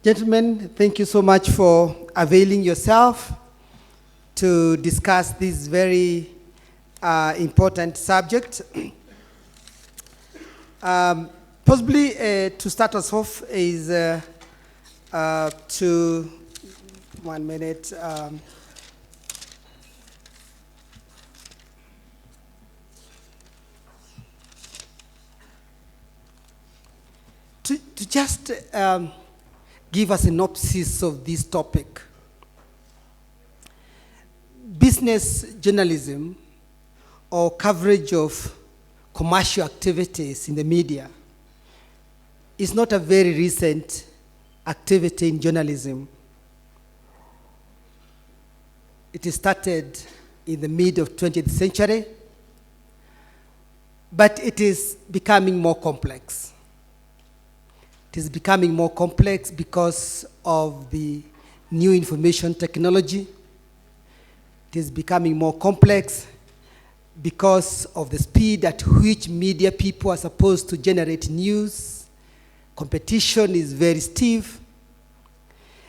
Gentlemen, thank you so much for availing yourself to discuss this very important subject. Possibly to start us off is to 1 minute. To just give us a synopsis of this topic. Business journalism or coverage of commercial activities in the media is not a very recent activity in journalism. It started in the mid of 20th century, but it is becoming more complex. It is becoming more complex because of the new information technology. It is becoming more complex because of the speed at which media people are supposed to generate news. Competition is very stiff.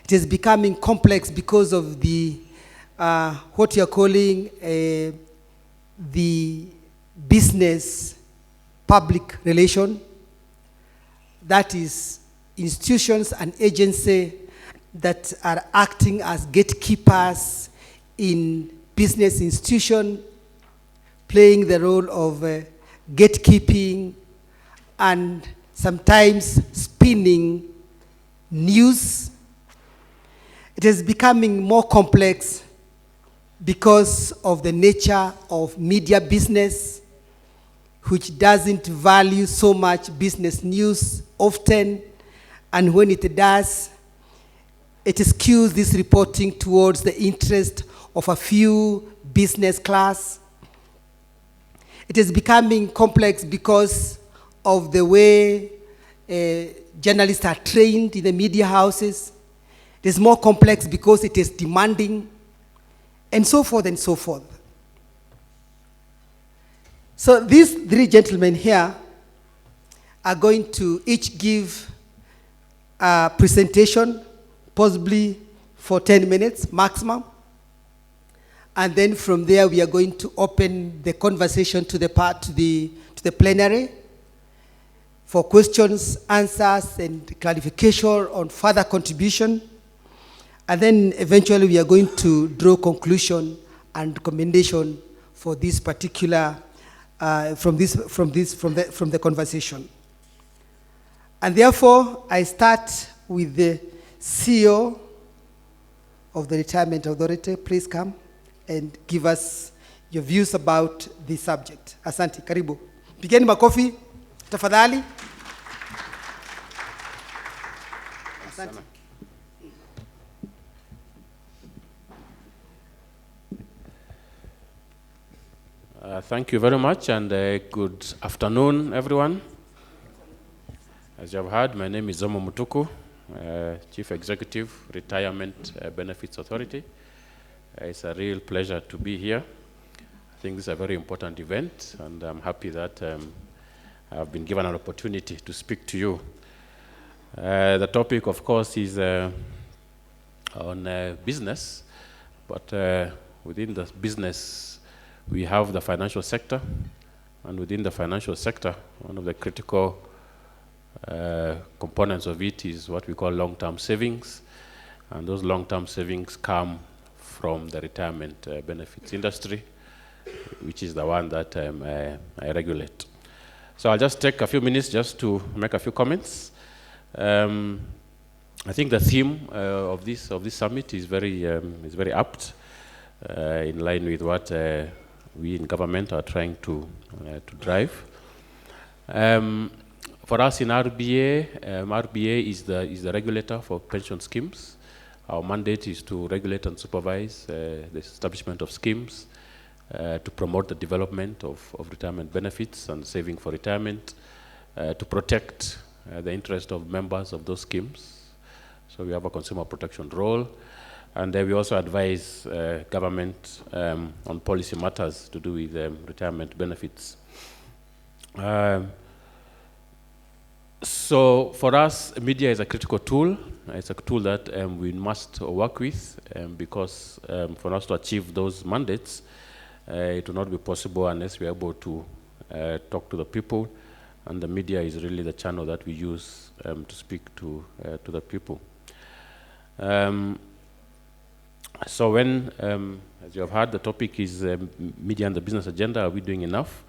It is becoming complex because of the what you are calling the business public relation. That is institutions and agencies that are acting as gatekeepers in business institution, playing the role of gatekeeping and sometimes spinning news. It is becoming more complex because of the nature of media business, which doesn't value so much business news often, and when it does, it skews this reporting towards the interest of a few business class. It is becoming complex because of the way journalists are trained in the media houses. It is more complex because it is demanding, and so forth and so forth. So these three gentlemen here are going to each give a presentation, possibly for 10 minutes maximum. And then from there, we are going to open the conversation to the plenary for questions, answers, and clarification on further contribution. And then eventually, we are going to draw conclusion and recommendation for this particular from the conversation. And therefore, I start with the CEO of the Retirement Authority. Please come and give us your views about this subject. Asante, karibu. Pigeni makofi, tafadhali. Asante. Thank you very much, and good afternoon, everyone. As you have heard, my name is Zomo Mutuku, Chief Executive, Retirement Benefits Authority. It's a real pleasure to be here. I think this is a very important event, and I'm happy that I've been given an opportunity to speak to you. The topic, of course, is on business, but within the business, we have the financial sector, and within the financial sector, one of the critical components of it is what we call long-term savings, and those long-term savings come from the retirement benefits industry, which is the one that I regulate. So I'll just take a few minutes just to make a few comments. I think the theme of this summit is very apt, in line with what we in government are trying to drive. For us in RBA, RBA is the regulator for pension schemes. Our mandate is to regulate and supervise the establishment of schemes, to promote the development of retirement benefits and saving for retirement, to protect the interest of members of those schemes. So we have a consumer protection role. And we also advise government on policy matters to do with retirement benefits. So for us, media is a critical tool It's a tool that we must work with because for us to achieve those mandates, it will not be possible unless we are able to talk to the people, and the media is really the channel that we use to speak to the people. So when, as you have heard, the topic is media and the business agenda, are we doing enough?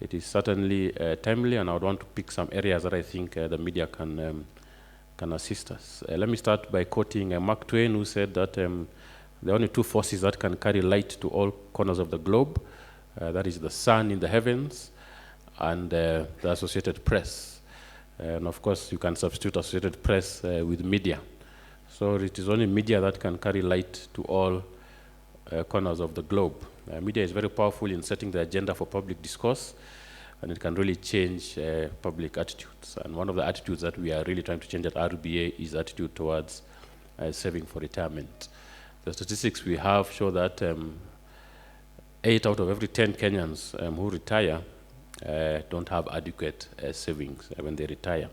It is certainly timely, and I would want to pick some areas that I think the media can assist us. Let me start by quoting Mark Twain, who said that there are only two forces that can carry light to all corners of the globe. That is the sun in the heavens and the Associated Press. And of course, you can substitute Associated Press with media. So it is only media that can carry light to all corners of the globe. Media is very powerful in setting the agenda for public discourse, and it can really change public attitudes. And one of the attitudes that we are really trying to change at RBA is attitude towards saving for retirement. The statistics we have show that 8 out of every 10 Kenyans who retire don't have adequate savings when they retire.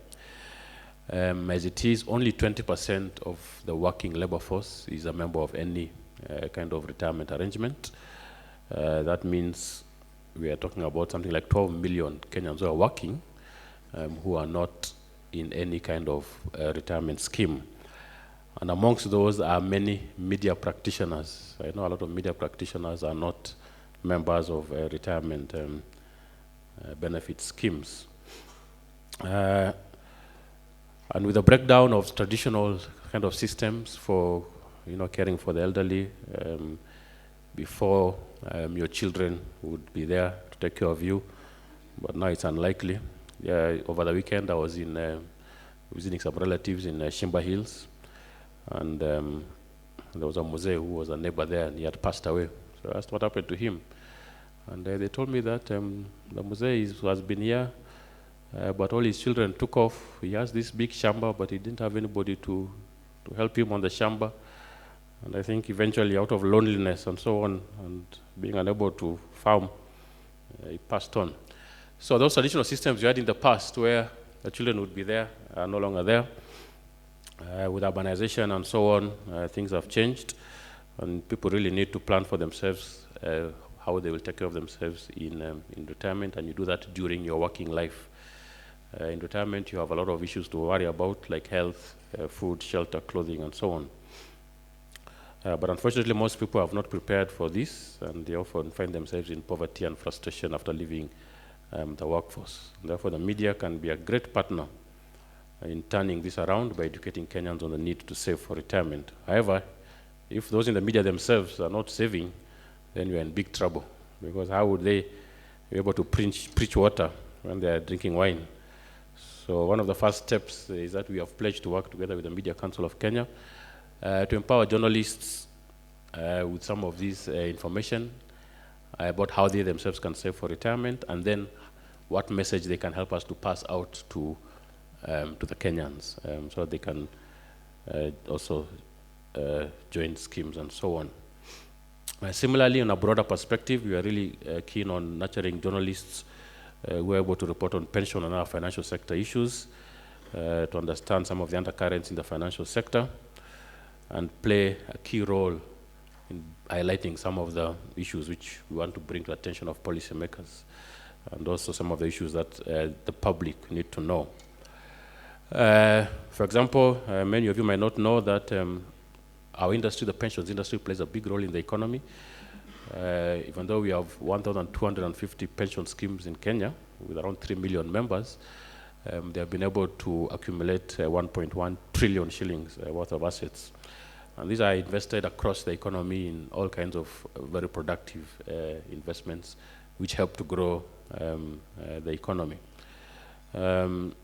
As it is, only 20% of the working labor force is a member of any kind of retirement arrangement. That means we are talking about something like 12 million Kenyans who are working who are not in any kind of retirement scheme. And amongst those are many media practitioners. I know a lot of media practitioners are not members of retirement benefit schemes. And with a breakdown of traditional kind of systems for caring for the elderly, before your children would be there to take care of you, but now it's unlikely. Yeah, over the weekend I was in visiting some relatives in Shimba Hills, and there was a Mose who was a neighbor there, and he had passed away. So I asked what happened to him, and they told me that the Mose has been here, but all his children took off. He has this big shamba, but he didn't have anybody to help him on the shamba. And I think eventually, out of loneliness and so on, and being unable to farm, he passed on. So those traditional systems you had in the past, where the children would be there, are no longer there. With urbanization and so on, things have changed, and people really need to plan for themselves how they will take care of themselves in retirement, and you do that during your working life. In retirement, you have a lot of issues to worry about, like health, food, shelter, clothing, and so on. But unfortunately, most people have not prepared for this, and they often find themselves in poverty and frustration after leaving the workforce. And therefore, the media can be a great partner in turning this around by educating Kenyans on the need to save for retirement. However, if those in the media themselves are not saving, then we are in big trouble, because how would they be able to preach water when they are drinking wine? So one of the first steps is that we have pledged to work together with the Media Council of Kenya to empower journalists with some of this information about how they themselves can save for retirement, and then what message they can help us to pass out to the Kenyans, so they can also join schemes and so on. Similarly, on a broader perspective, we are really keen on nurturing journalists who are able to report on pension and other financial sector issues, to understand some of the undercurrents in the financial sector, and play a key role in highlighting some of the issues which we want to bring to the attention of policymakers, and also some of the issues that the public need to know. For example, many of you might not know that our industry, the pensions industry, plays a big role in the economy. Even though we have 1,250 pension schemes in Kenya with around 3 million members, they have been able to accumulate 1.1 trillion shillings worth of assets. And these are invested across the economy in all kinds of very productive investments, which help to grow the economy. And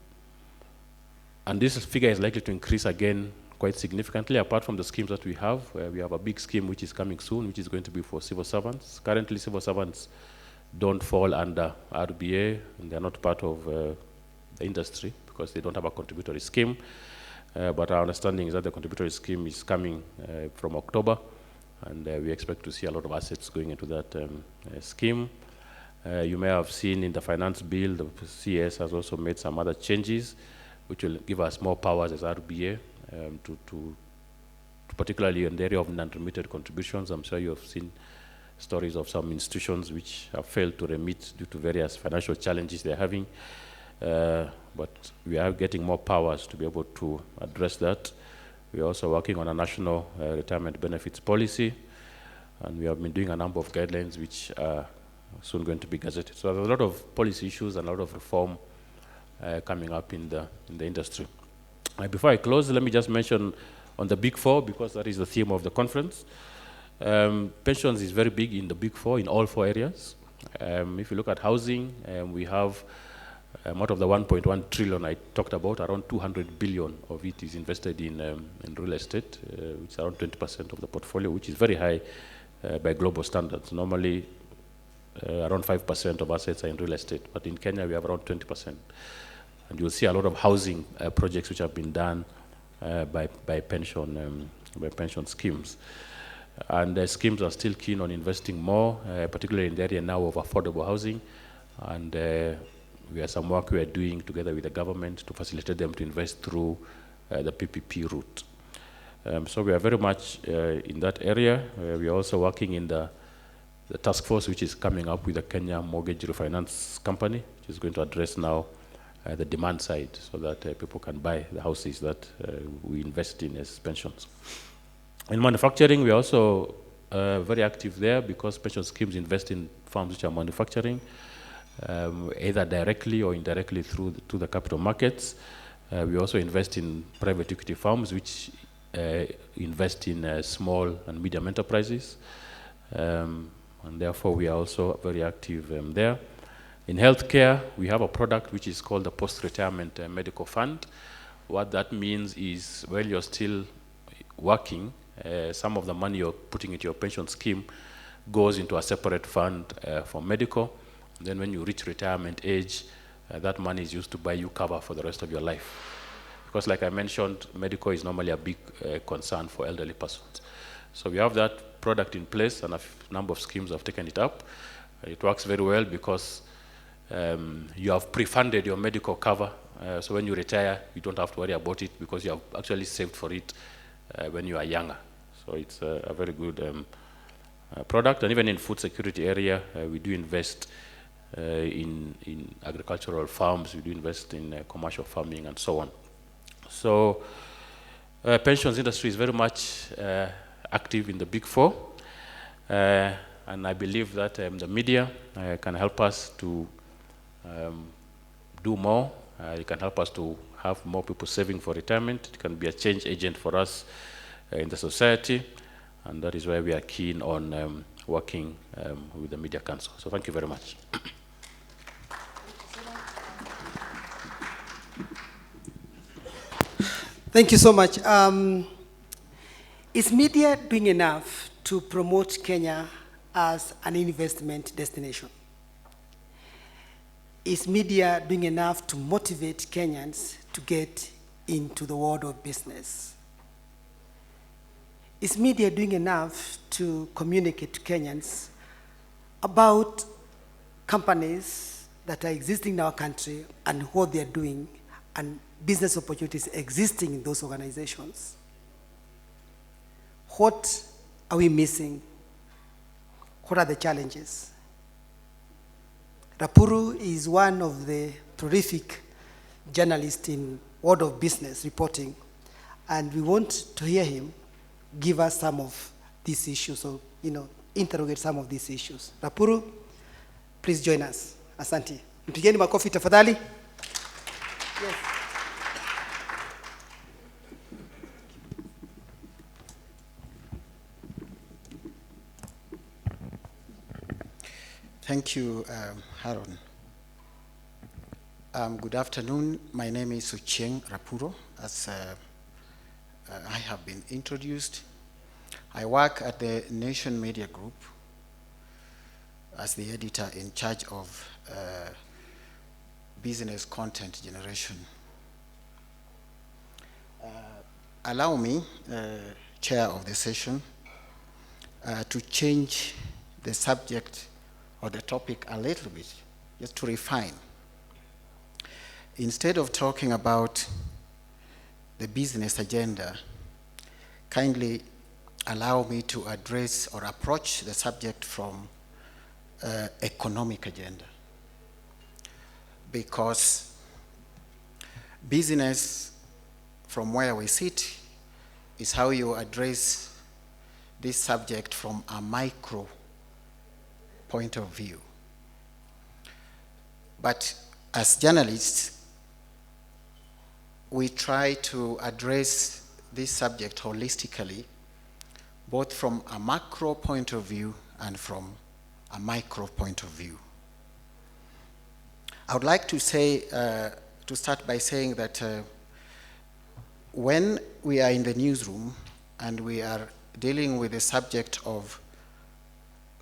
this figure is likely to increase again quite significantly. Apart from the schemes that we have a big scheme which is coming soon, which is going to be for civil servants. Currently, civil servants don't fall under RBA, and they're not part of the industry because they don't have a contributory scheme. But our understanding is that the contributory scheme is coming from October, and we expect to see a lot of assets going into that scheme. You may have seen in the finance bill, the CS has also made some other changes which will give us more powers as RBA particularly in the area of non-remitted contributions. I'm sure you have seen stories of some institutions which have failed to remit due to various financial challenges they're having. But we are getting more powers to be able to address that. We are also working on a national retirement benefits policy, and we have been doing a number of guidelines which are soon going to be gazetted. So there's a lot of policy issues and a lot of reform coming up in the industry. Before I close, let me just mention on the Big Four, because that is the theme of the conference. Pensions is very big in the Big Four in all 4 areas. If you look at housing, we have out of the 1.1 trillion I talked about, around 200 billion of it is invested in real estate, which is around 20% of the portfolio, which is very high by global standards. Normally, around 5% of assets are in real estate, but in Kenya we have around 20%. And you'll see a lot of housing projects which have been done by pension schemes. And the schemes are still keen on investing more, particularly in the area now of affordable housing. And we have some work we are doing together with the government to facilitate them to invest through the PPP route. So we are very much in that area. We are also working in the task force which is coming up with the Kenya Mortgage Refinance Company, which is going to address now the demand side so that people can buy the houses that we invest in as pensions. In manufacturing, we are also very active there because pension schemes invest in firms which are manufacturing, either directly or indirectly through the capital markets. We also invest in private equity firms which invest in small and medium enterprises. And therefore, we are also very active there. In healthcare, we have a product which is called the Post-Retirement Medical Fund. What that means is while you're still working, some of the money you're putting into your pension scheme goes into a separate fund for medical. And then when you reach retirement age, that money is used to buy you cover for the rest of your life. Because like I mentioned, medical is normally a big concern for elderly persons. So we have that product in place, and a number of schemes have taken it up. It works very well because you have pre-funded your medical cover. So when you retire, you don't have to worry about it because you have actually saved for it when you are younger. So it's a very good product. And even in food security area, we do invest in agricultural farms, we do invest in commercial farming and so on. So pensions industry is very much active in the Big Four. And I believe that the media can help us to do more. It can help us to have more people saving for retirement. It can be a change agent for us in the society, and that is why we are keen on working with the Media Council. So thank you very much. Thank you so much. Is media doing enough to promote Kenya as an investment destination? Is media doing enough to motivate Kenyans to get into the world of business? Is media doing enough to communicate to Kenyans about companies that are existing in our country and what they're doing and business opportunities existing in those organizations? What are we missing? What are the challenges? Rapuru is one of the prolific journalists in world of business reporting, and we want to hear him give us some of these issues, or interrogate some of these issues. Rapuru, please join us. Asante. Mpigeni makofi tafadhali. Yes. Thank you, Haron. Good afternoon. My name is Suchieng Rapuro. As I have been introduced, I work at the Nation Media Group as the editor in charge of business content generation. Allow me, chair of the session, to change the subject or the topic a little bit, just to refine. Instead of talking about the business agenda, kindly allow me to address or approach the subject from economic agenda. Because business, from where we sit, is how you address this subject from a micro point of view. But as journalists, we try to address this subject holistically, both from a macro point of view and from a micro point of view. I would like to say, to start by saying that when we are in the newsroom and we are dealing with the subject of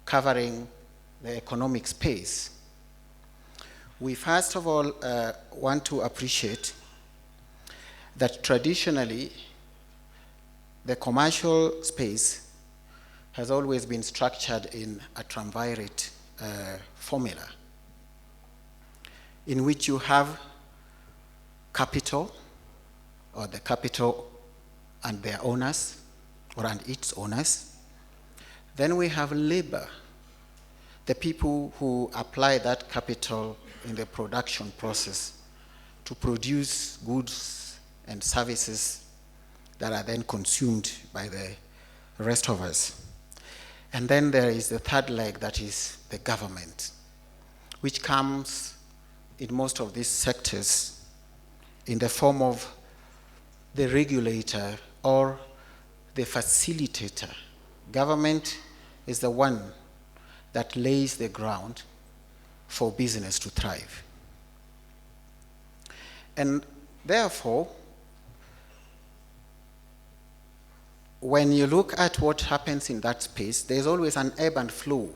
covering the economic space, we first of all want to appreciate that traditionally the commercial space has always been structured in a triumvirate formula, in which you have capital, or the capital and their owners, or and its owners. Then we have labor, the people who apply that capital in the production process to produce goods and services that are then consumed by the rest of us. And then there is the third leg, that is the government, which comes in most of these sectors in the form of the regulator or the facilitator. Government is the one that lays the ground for business to thrive. And therefore, when you look at what happens in that space, there's always an ebb and flow.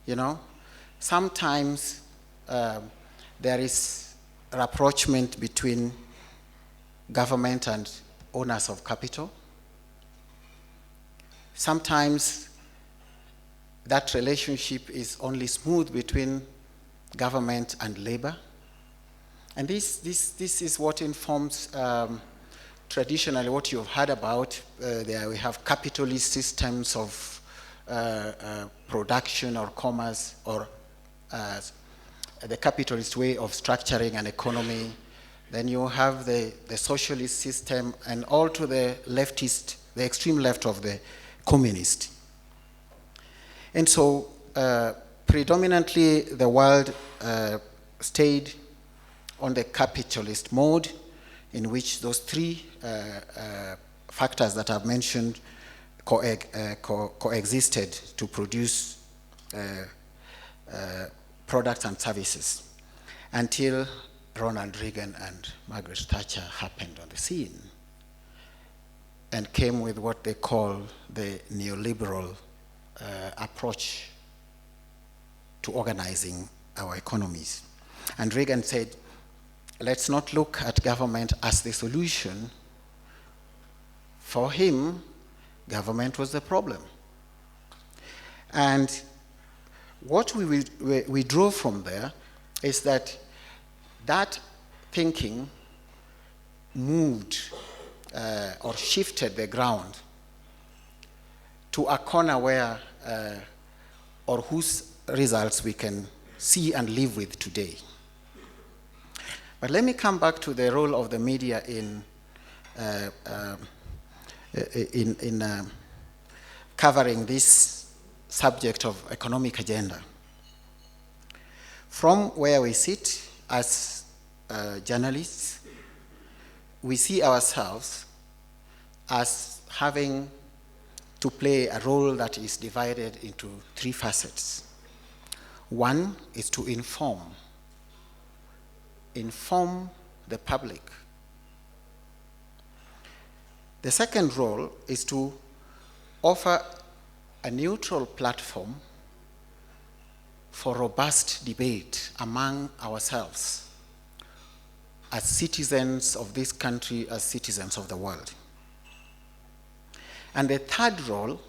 You know, sometimes there is a rapprochement between government and owners of capital. Sometimes that relationship is only smooth between government and labor. And this is what informs traditionally what you've heard about. There we have capitalist systems of production or commerce, or the capitalist way of structuring an economy. Then you have the socialist system, and all to the leftist, the extreme left of the communist. And so predominantly the world stayed on the capitalist mode, in which those three factors that I've mentioned coexisted to produce products and services, until Ronald Reagan and Margaret Thatcher happened on the scene and came with what they call the neoliberal approach to organizing our economies. And Reagan said, let's not look at government as the solution. For him, government was the problem. And what we draw from there is that thinking moved or shifted the ground to a corner where, or whose results we can see and live with today. But let me come back to the role of the media in covering this subject of economic agenda. From where we sit as journalists, we see ourselves as having to play a role that is divided into three facets. One is to inform the public. The second role is to offer a neutral platform for robust debate among ourselves as citizens of this country, as citizens of the world. And the third role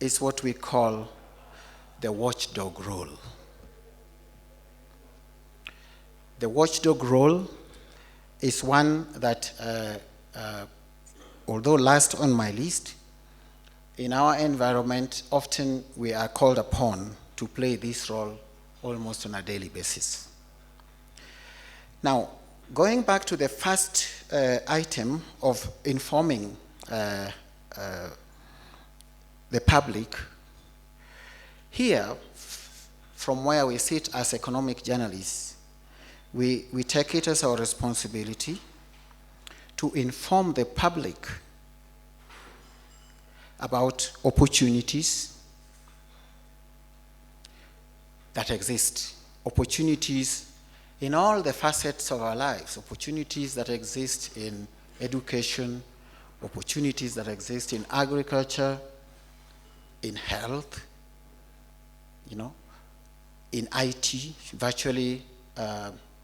is what we call the watchdog role. The watchdog role is one that, although last on my list, in our environment, often we are called upon to play this role almost on a daily basis. Now, going back to the first item of informing the public, here, from where we sit as economic journalists, we take it as our responsibility to inform the public about opportunities that exist, opportunities in all the facets of our lives, opportunities that exist in education, opportunities that exist in agriculture, in health, in IT, virtually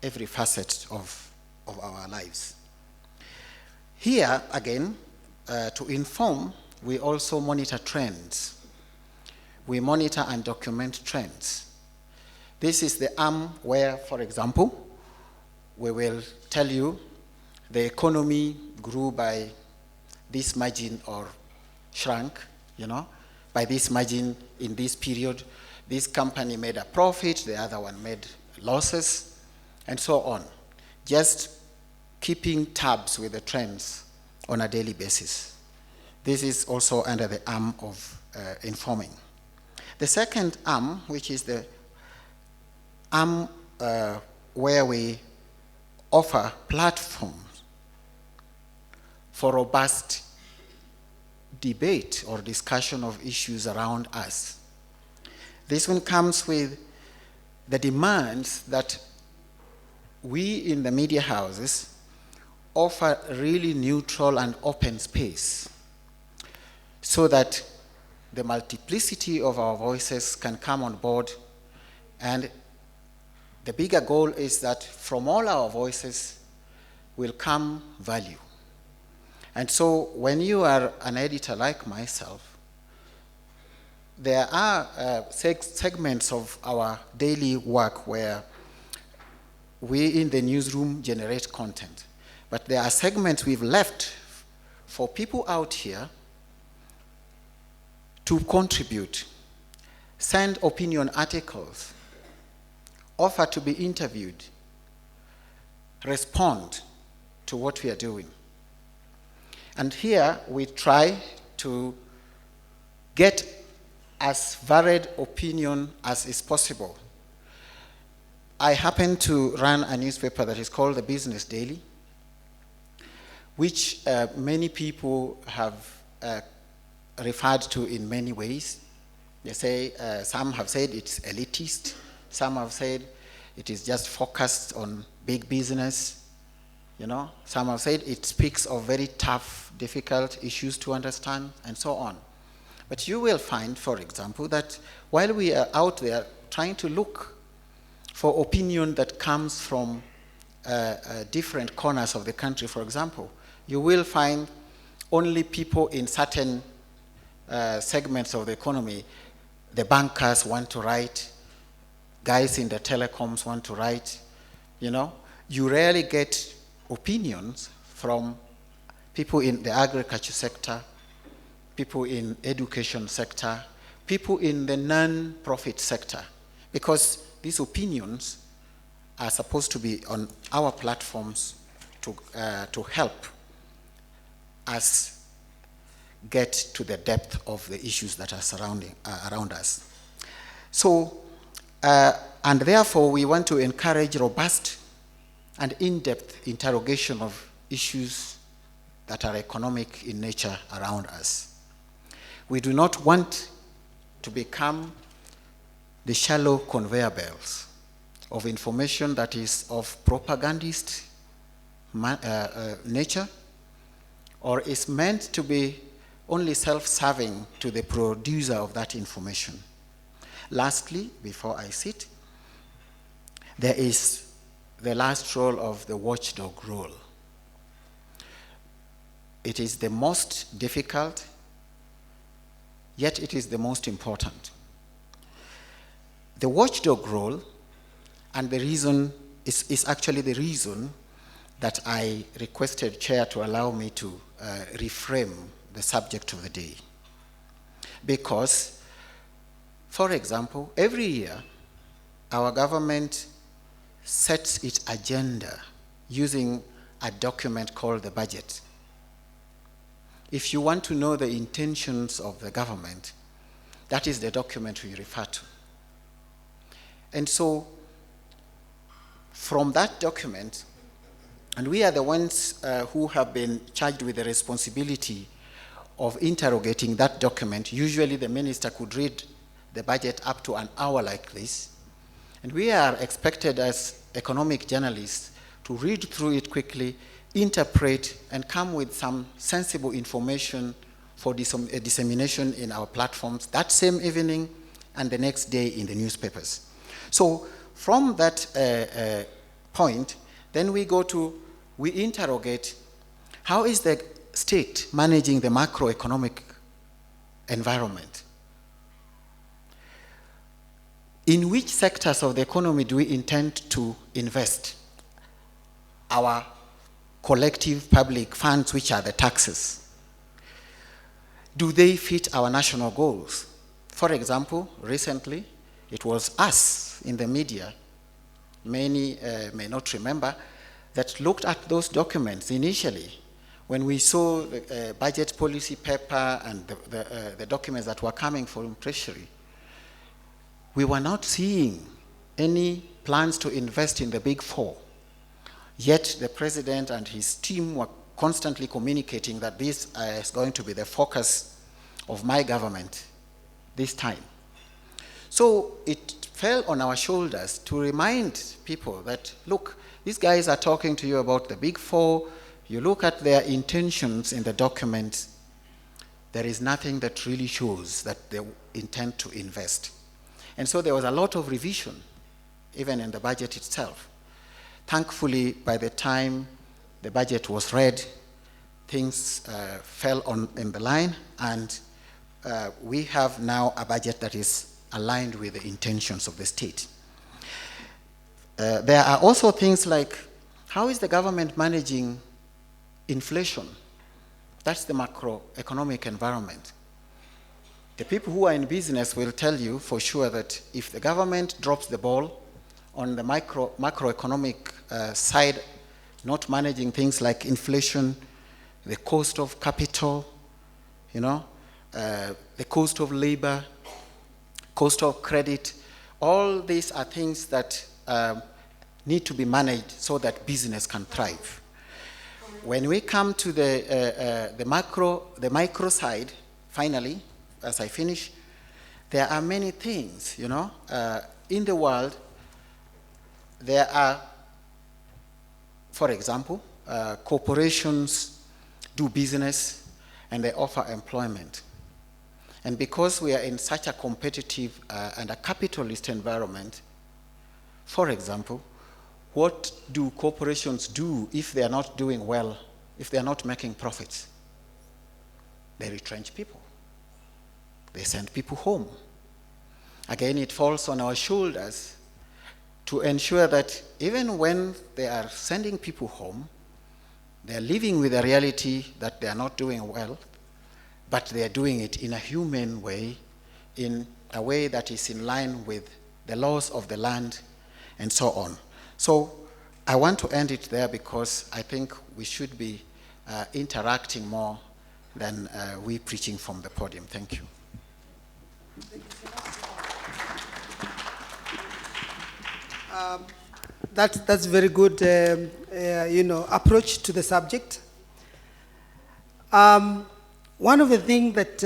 every facet of our lives. Here, again, to inform, we also monitor trends. We monitor and document trends. This is the arm where, for example, we will tell you the economy grew by this margin or shrunk, by this margin in this period. This company made a profit, the other one made losses, and so on. Just keeping tabs with the trends on a daily basis. This is also under the arm of informing. The second arm, which is the arm where we offer platforms for robust debate or discussion of issues around us. This one comes with the demands that we in the media houses offer really neutral and open space so that the multiplicity of our voices can come on board, and the bigger goal is that from all our voices will come value. And so when you are an editor like myself, there are segments of our daily work where we in the newsroom generate content. But there are segments we've left for people out here to contribute, send opinion articles, offer to be interviewed, respond to what we are doing. And here we try to get as varied opinion as is possible. I happen to run a newspaper that is called the Business Daily, which many people have referred to in many ways. They say, some have said it's elitist, some have said it is just focused on big business, Some have said it speaks of very tough, difficult issues to understand, and so on. But you will find, for example, that while we are out there trying to look for opinion that comes from different corners of the country, for example, you will find only people in certain segments of the economy. The bankers want to write, guys in the telecoms want to write, You rarely get opinions from people in the agriculture sector, people in education sector, people in the non-profit sector, because these opinions are supposed to be on our platforms to help us get to the depth of the issues that are surrounding around us. So, and therefore we want to encourage robust and in-depth interrogation of issues that are economic in nature around us. We do not want to become the shallow conveyor belts of information that is of propagandist nature, or is meant to be only self-serving to the producer of that information. Lastly, before I sit, there is the last role of the watchdog role. It is the most difficult, yet it is the most important. The watchdog role, and the reason is actually the reason that I requested Chair to allow me to reframe the subject of the day. Because, for example, every year, our government sets its agenda using a document called the budget. If you want to know the intentions of the government, that is the document we refer to. And so, from that document, and we are the ones who have been charged with the responsibility of interrogating that document. Usually the minister could read the budget up to an hour like this. And we are expected as economic journalists to read through it quickly, interpret, and come with some sensible information for dissemination in our platforms that same evening and the next day in the newspapers. So from that point, then we interrogate how is the state managing the macroeconomic environment? In which sectors of the economy do we intend to invest our collective public funds, which are the taxes? Do they fit our national goals? For example, recently, it was us in the media, many may not remember, that looked at those documents initially when we saw the budget policy paper and the documents that were coming from Treasury. We were not seeing any plans to invest in the big four. Yet the president and his team were constantly communicating that this is going to be the focus of my government this time. So it fell on our shoulders to remind people that, look, these guys are talking to you about the big four. You look at their intentions in the documents, there is nothing that really shows that they intend to invest. And so there was a lot of revision, even in the budget itself. Thankfully, by the time the budget was read, things fell in the line, and we have now a budget that is aligned with the intentions of the state. There are also things like, how is the government managing inflation? That's the macroeconomic environment. The people who are in business will tell you for sure that if the government drops the ball on the macroeconomic side, not managing things like inflation, the cost of capital, the cost of labor, cost of credit, all these are things that need to be managed so that business can thrive. When we come to the micro side, finally, as I finish, there are many things, in the world. There are, for example, corporations do business and they offer employment. And because we are in such a competitive and a capitalist environment, for example, what do corporations do if they are not doing well, if they are not making profits? They retrench people. They send people home. Again, it falls on our shoulders to ensure that even when they are sending people home, they are living with the reality that they are not doing well, but they are doing it in a humane way, in a way that is in line with the laws of the land, and so on. So I want to end it there because I think we should be interacting more than we preaching from the podium. Thank you. That's very good, approach to the subject. One of the things that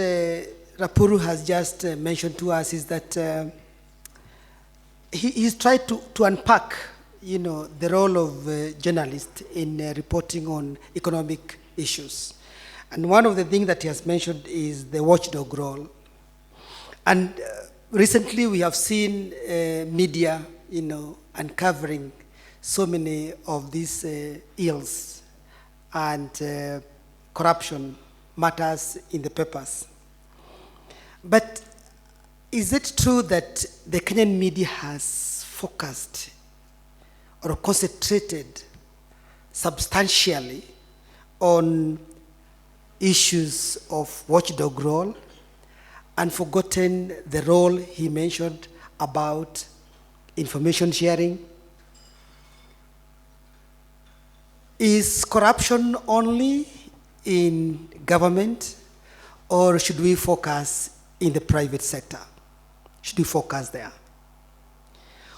Rapuru has just mentioned to us is that he's tried to unpack, the role of journalists in reporting on economic issues. And one of the things that he has mentioned is the watchdog role. And recently we have seen media, uncovering so many of these ills and corruption matters in the papers. But is it true that the Kenyan media has focused or concentrated substantially on issues of watchdog role and forgotten the role he mentioned about information sharing. Is corruption only in government, or should we focus in the private sector? Should we focus there?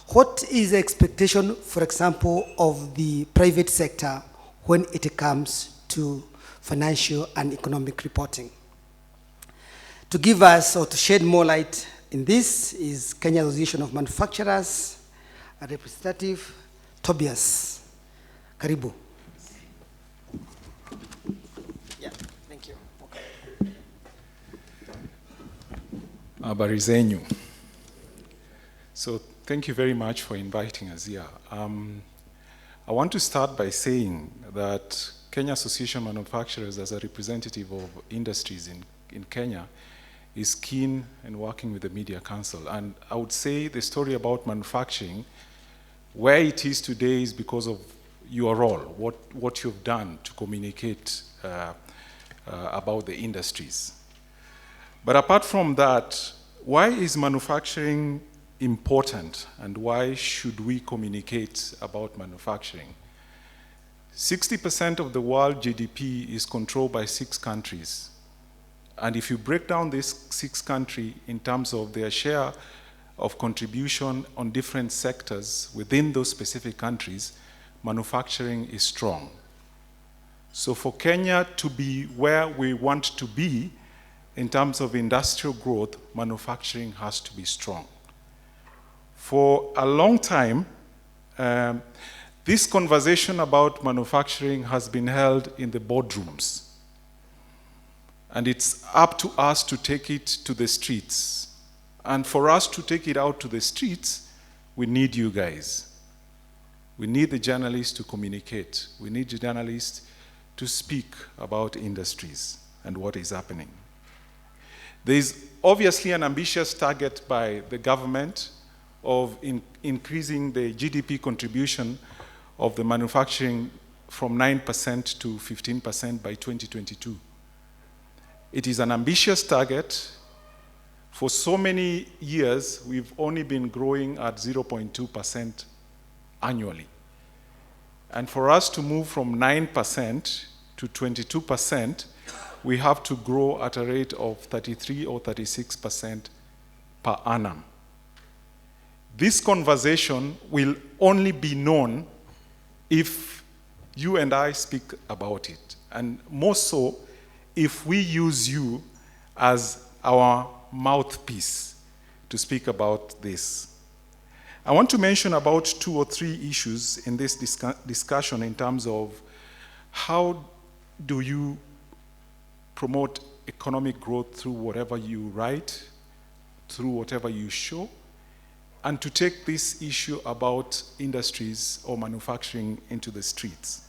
What is the expectation, for example, of the private sector when it comes to financial and economic reporting? To give us or to shed more light in this is Kenya Association of Manufacturers, a representative, Tobias. Karibu. Yeah, thank you. Okay. Habari zenyu. So thank you very much for inviting us here. I want to start by saying that Kenya Association of Manufacturers, as a representative of industries in Kenya, is keen and working with the Media Council. And I would say the story about manufacturing, where it is today is because of your role, what you've done to communicate about the industries. But apart from that, why is manufacturing important and why should we communicate about manufacturing? 60% of the world GDP is controlled by 6 countries. And if you break down these 6 countries in terms of their share of contribution on different sectors within those specific countries, manufacturing is strong. So for Kenya to be where we want to be in terms of industrial growth, manufacturing has to be strong. For a long time, this conversation about manufacturing has been held in the boardrooms. And it's up to us to take it to the streets. And for us to take it out to the streets, we need you guys. We need the journalists to communicate. We need the journalists to speak about industries and what is happening. There is obviously an ambitious target by the government of increasing the GDP contribution of the manufacturing from 9% to 15% by 2022. It is an ambitious target. For so many years, we've only been growing at 0.2% annually. And for us to move from 9% to 22%, we have to grow at a rate of 33 or 36% per annum. This conversation will only be known if you and I speak about it, and more so if we use you as our mouthpiece to speak about this. I want to mention about 2 or 3 issues in this discussion in terms of how do you promote economic growth through whatever you write, through whatever you show, and to take this issue about industries or manufacturing into the streets.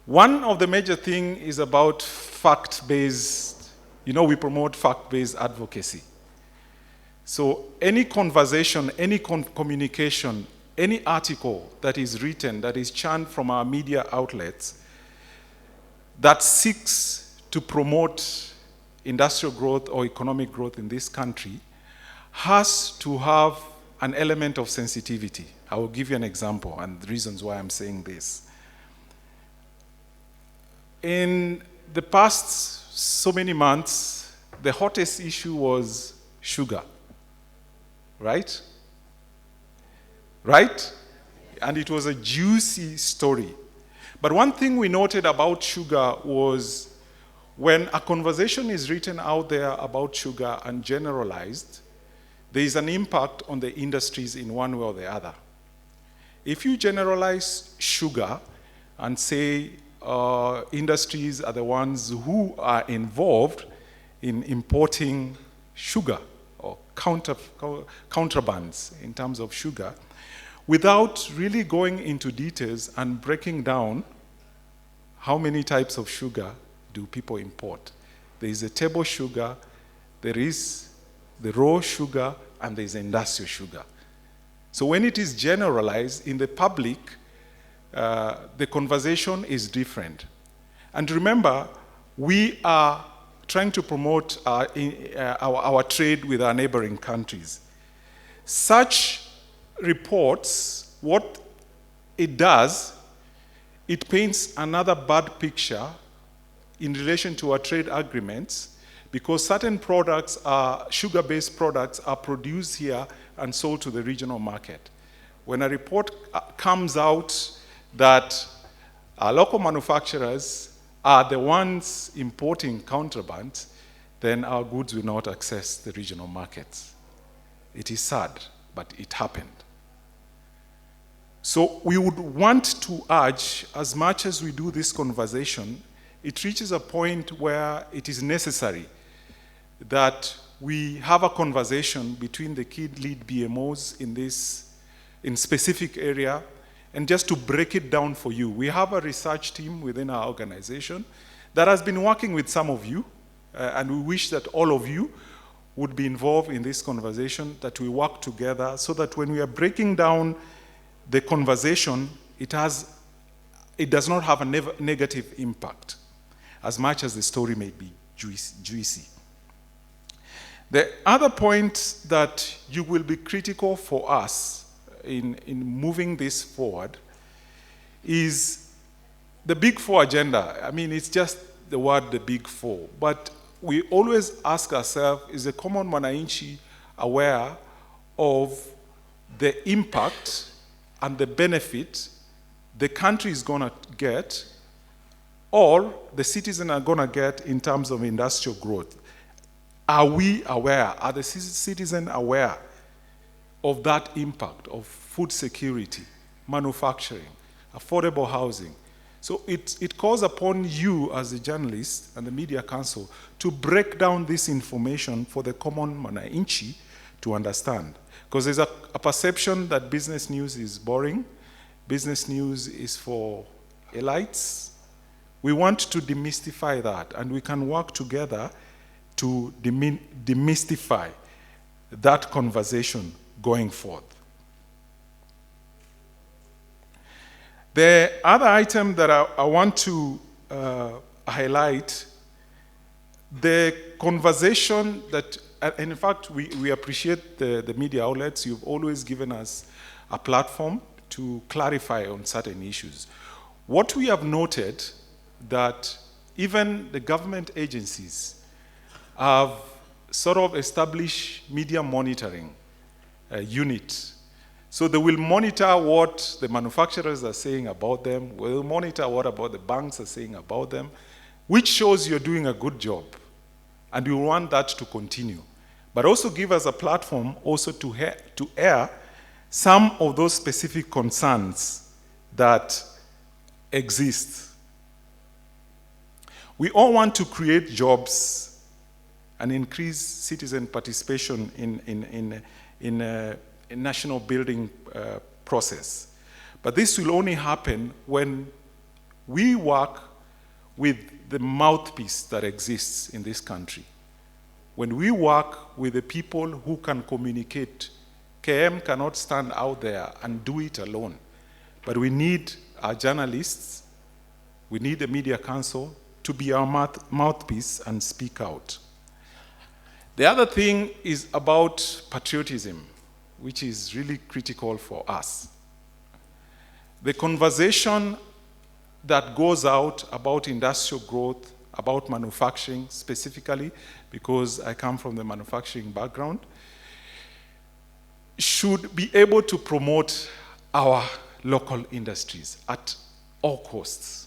One of the major things is about fact-based, we promote fact-based advocacy. So any conversation, any communication, any article that is written, that is churned from our media outlets, that seeks to promote industrial growth or economic growth in this country has to have an element of sensitivity. I will give you an example and the reasons why I'm saying this. In the past so many months, the hottest issue was sugar, right? Right? And it was a juicy story. But one thing we noted about sugar was when a conversation is written out there about sugar and generalized, there is an impact on the industries in one way or the other. If you generalize sugar and say industries are the ones who are involved in importing sugar or counterbands in terms of sugar, without really going into details and breaking down how many types of sugar do people import. There is a table sugar, there is the raw sugar, and there is industrial sugar. So when it is generalized in the public, the conversation is different. And remember, we are trying to promote our trade with our neighboring countries. Such reports, what it does, it paints another bad picture in relation to our trade agreements, because certain products, sugar-based products, are produced here and sold to the regional market. When a report comes out that our local manufacturers are the ones importing contraband, then our goods will not access the regional markets. It is sad, but it happened. So we would want to urge, as much as we do this conversation, it reaches a point where it is necessary that we have a conversation between the key lead BMOs in specific area, and just to break it down for you. We have a research team within our organization that has been working with some of you, and we wish that all of you would be involved in this conversation, that we work together so that when we are breaking down the conversation, it does not have a negative impact, as much as the story may be juicy. The other point that you will be critical for us in moving this forward is the Big Four agenda. I mean, it's just the word, the Big Four. But we always ask ourselves, is the common mwananchi aware of the impact and the benefit the country is going to get, or the citizens are going to get in terms of industrial growth? Are we aware? Are the citizens aware of that impact of food security, manufacturing, affordable housing? So it calls upon you as a journalist and the Media Council to break down this information for the common mwananchi to understand. Because there's a perception that business news is boring, business news is for elites. We want to demystify that, and we can work together to demystify that conversation going forth. The other item that I want to highlight, the conversation that, and in fact, we appreciate the media outlets. You've always given us a platform to clarify on certain issues. What we have noted that even the government agencies have sort of established media monitoring unit. So they will monitor what the manufacturers are saying about them, will monitor what about the banks are saying about them, which shows you're doing a good job. And we want that to continue. But also give us a platform also to air some of those specific concerns that exist. We all want to create jobs and increase citizen participation in a national building process. But this will only happen when we work with the mouthpiece that exists in this country. When we work with the people who can communicate. KM cannot stand out there and do it alone. But we need our journalists, we need the Media Council to be our mouthpiece and speak out. The other thing is about patriotism, which is really critical for us. The conversation that goes out about industrial growth, about manufacturing specifically, because I come from the manufacturing background, should be able to promote our local industries at all costs.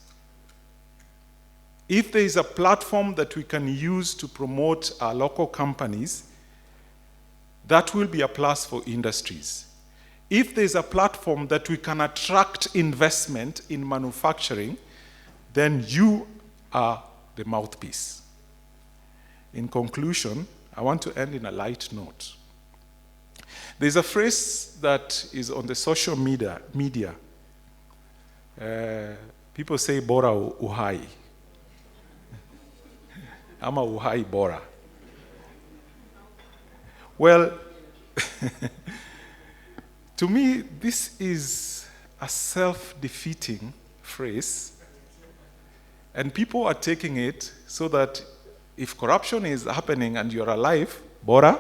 If there is a platform that we can use to promote our local companies, that will be a plus for industries. If there's a platform that we can attract investment in manufacturing, then you are the mouthpiece. In conclusion, I want to end in a light note. There's a phrase that is on the social media. People say, bora uhai. Ama uhai bora. Well, to me, this is a self-defeating phrase, and people are taking it so that if corruption is happening and you're alive, bora.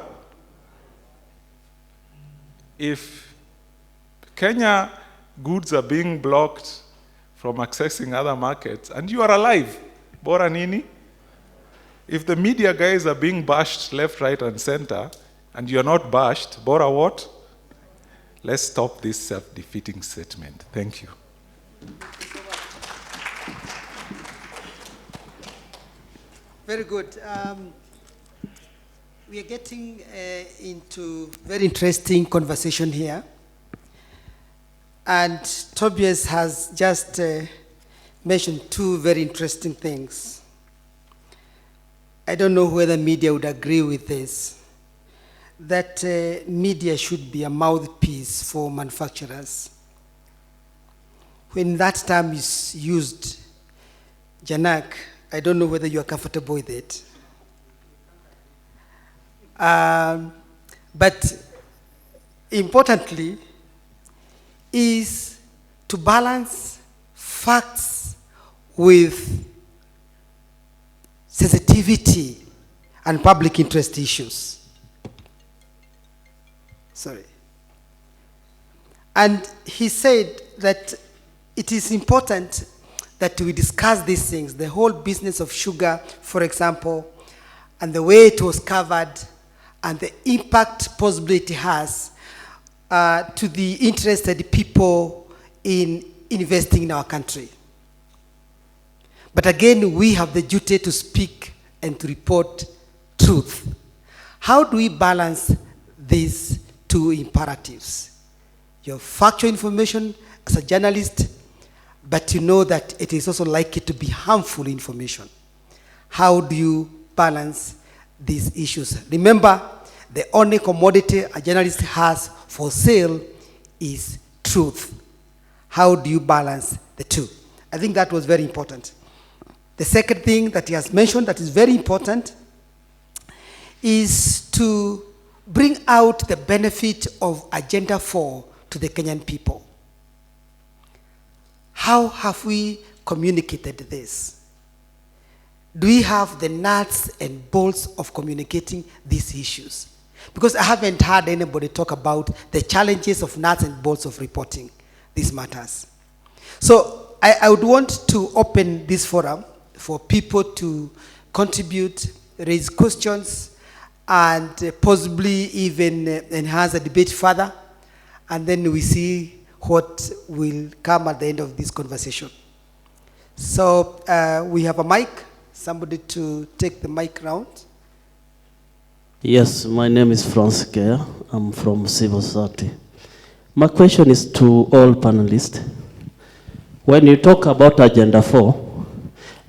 If Kenya goods are being blocked from accessing other markets and you are alive, bora nini? If the media guys are being bashed left, right, and center, and you're not bashed, bora what? Let's stop this self-defeating statement. Thank you. Very good. We are getting into very interesting conversation here. And Tobias has just mentioned two very interesting things. I don't know whether media would agree with this, that media should be a mouthpiece for manufacturers. When that term is used, Janak, I don't know whether you are comfortable with it. But importantly, is to balance facts with sensitivity and public interest issues. Sorry. And he said that it is important that we discuss these things, the whole business of sugar, for example, and the way it was covered, and the impact possibly it has to the interested people in investing in our country. But again, we have the duty to speak and to report truth. How do we balance these two imperatives? Your factual information as a journalist, but you know that it is also likely to be harmful information. How do you balance these issues? Remember, the only commodity a journalist has for sale is truth. How do you balance the two? I think that was very important. The second thing that he has mentioned that is very important is to bring out the benefit of Agenda 4 to the Kenyan people. How have we communicated this? Do we have the nuts and bolts of communicating these issues? Because I haven't heard anybody talk about the challenges of nuts and bolts of reporting these matters. So I would want to open this forum for people to contribute, raise questions, and possibly even enhance the debate further. And then we see what will come at the end of this conversation. So we have a mic. Somebody to take the mic round. Yes, my name is Francis Kea. I'm from civil society. My question is to all panelists. When you talk about Agenda 4,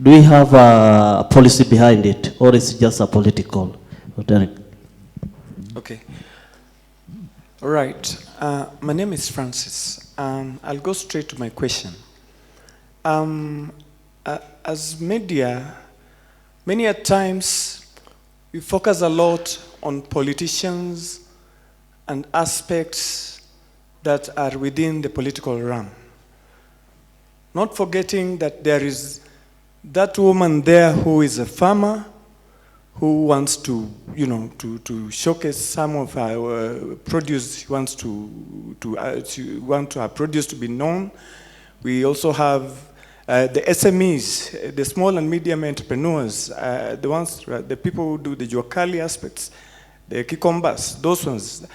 do we have a policy behind it, or is it just a political? Okay. All right. My name is Francis. I'll go straight to my question. As media, many a times we focus a lot on politicians and aspects that are within the political realm. Not forgetting that there is that woman there who is a farmer, who wants to, to showcase some of her produce. She wants her produce to be known. We also have the SMEs, the small and medium entrepreneurs, the people who do the Juakali aspects, the cucumbers, those ones.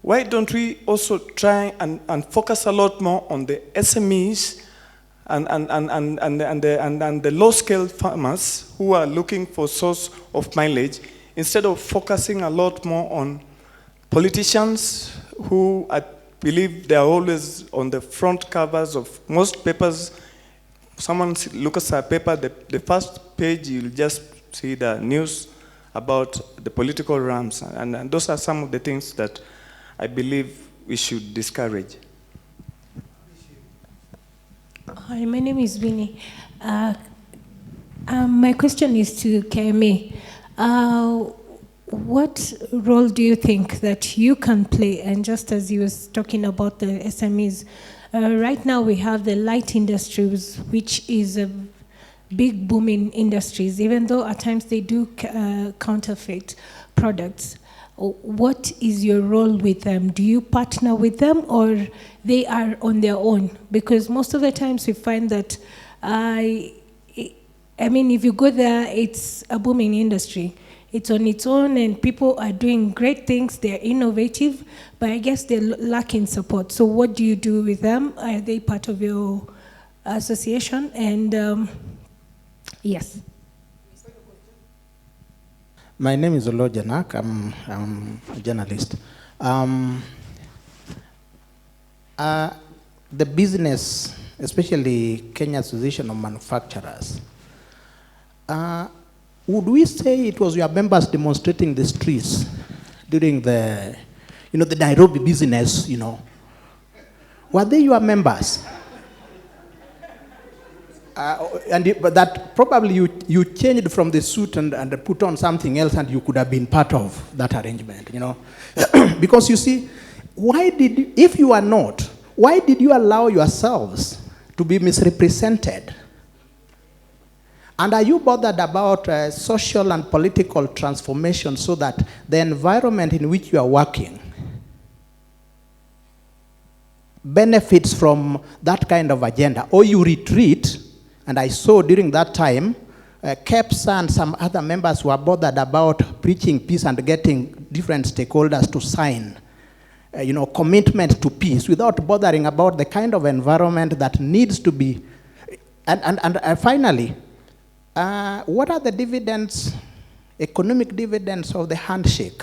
Why don't we also try and focus a lot more on the SMEs and the low-scale farmers who are looking for source of mileage, instead of focusing a lot more on politicians who I believe they are always on the front covers of most papers. Someone looks at a paper, the first page, you'll just see the news about the political realms. And those are some of the things that I believe we should discourage. Hi, my name is Winnie. My question is to KMA. What role do you think that you can play, and just as you was talking about the SMEs, Right now we have the light industries, which is a big booming industries, even though at times they do counterfeit products. What is your role with them? Do you partner with them, or they are on their own? Because most of the times we find that, I mean, if you go there, it's a booming industry. It's on its own, and people are doing great things. They're innovative, but I guess they're lacking support. So what do you do with them? Are they part of your association? And yes. My name is Olo Janak. I'm a journalist. The business, especially Kenya Association of Manufacturers, would we say it was your members demonstrating the streets during the Nairobi business, Were they your members? But that probably you changed from the suit and put on something else, and you could have been part of that arrangement, Because you see, if you are not, why did you allow yourselves to be misrepresented? And are you bothered about social and political transformation so that the environment in which you are working benefits from that kind of agenda, or you retreat? And I saw during that time, KEPSA and some other members were bothered about preaching peace and getting different stakeholders to sign, commitment to peace without bothering about the kind of environment that needs to be. And finally, what are the dividends, economic dividends of the handshake?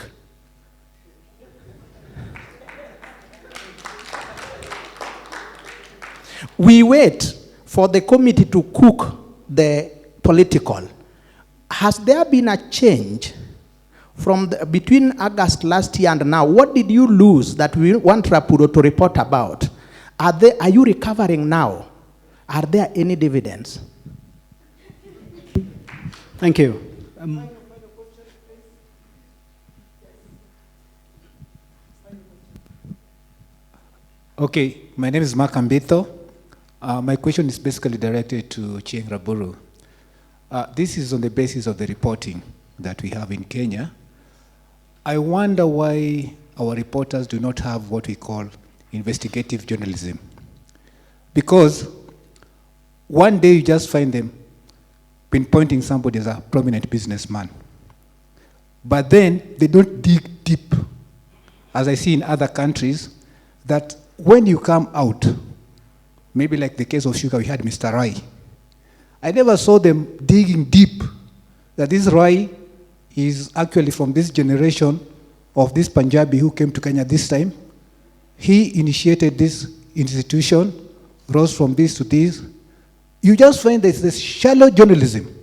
We wait for the committee to cook the political. Has there been a change from between August last year and now? What did you lose that we want Rapuro to report about? Are you recovering now? Are there any dividends? Thank you. Okay, my name is Mark Ambito. My question is basically directed to Chieng Raburu. This is on the basis of the reporting that we have in Kenya. I wonder why our reporters do not have what we call investigative journalism. Because one day you just find them pinpointing somebody as a prominent businessman. But then they don't dig deep, as I see in other countries, that when you come out, maybe like the case of sugar, we had Mr. Rai. I never saw them digging deep that this Rai is actually from this generation of this Punjabi who came to Kenya this time. He initiated this institution, rose from this to this. You just find there's this shallow journalism.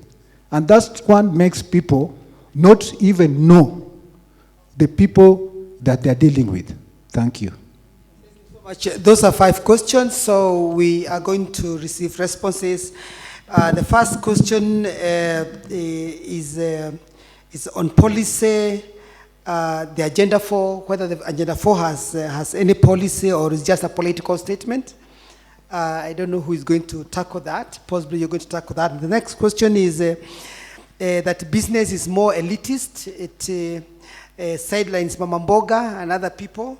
And that's what makes people not even know the people that they're dealing with. Thank you. Those are 5 questions, so we are going to receive responses. The first question is on policy, the Agenda 4, whether the Agenda 4 has any policy or is just a political statement. I don't know who is going to tackle that. Possibly you're going to tackle that. The next question is that business is more elitist. It sidelines Mama Mboga and other people.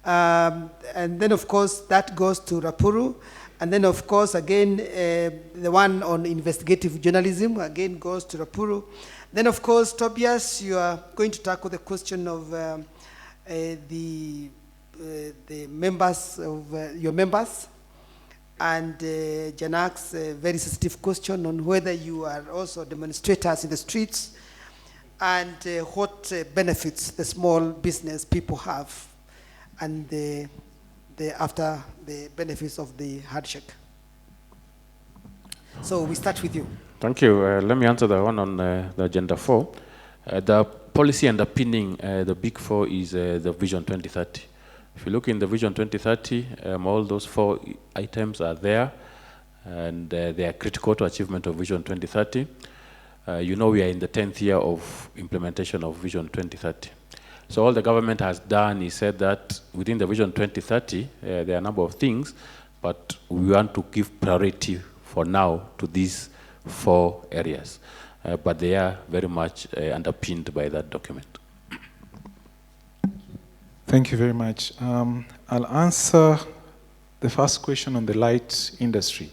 And then, of course, that goes to Rapuru. And then, of course, again, the one on investigative journalism, again, goes to Rapuru. Then, of course, Tobias, you are going to tackle the question of the members of your members. And Janak's very sensitive question on whether you are also demonstrators in the streets and what benefits the small business people have, and after the benefits of the handshake. So we start with you. Thank you. Let me answer the one on the Agenda 4. The policy underpinning the Big Four is the Vision 2030. If you look in the Vision 2030, all those 4 items are there, and they are critical to achievement of Vision 2030. You know, we are in the 10th year of implementation of Vision 2030. So all the government has done is said that within the Vision 2030, there are a number of things but we want to give priority for now to these 4 areas. But they are very much underpinned by that document. Thank you very much. I'll answer the first question on the light industry.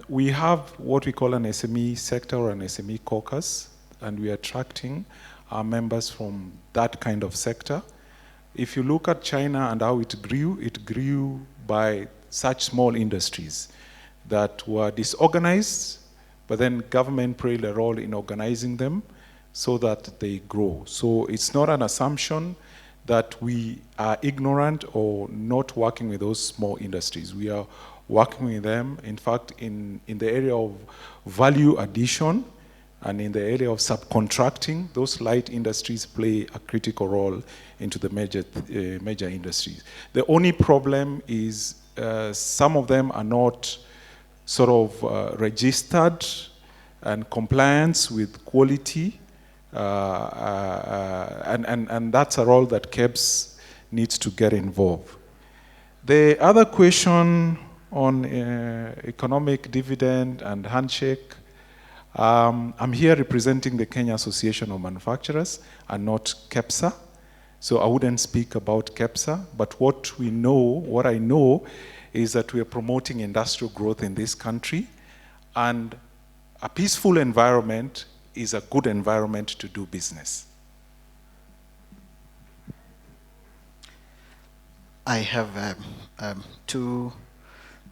We have what we call an SME sector or an SME caucus, and we are attracting our members from that kind of sector. If you look at China and how it grew by such small industries that were disorganized, but then government played a role in organizing them so that they grow. So it's not an assumption that we are ignorant or not working with those small industries. We are working with them, in fact, in the area of value addition and in the area of subcontracting. Those light industries play a critical role into the major industries. The only problem is some of them are not sort of registered and compliance with quality, and that's a role that KEBS needs to get involved. The other question on economic dividend and handshake, I'm here representing the Kenya Association of Manufacturers and not KEPSA, so I wouldn't speak about KEPSA, but what I know is that we are promoting industrial growth in this country, and a peaceful environment is a good environment to do business. I have 2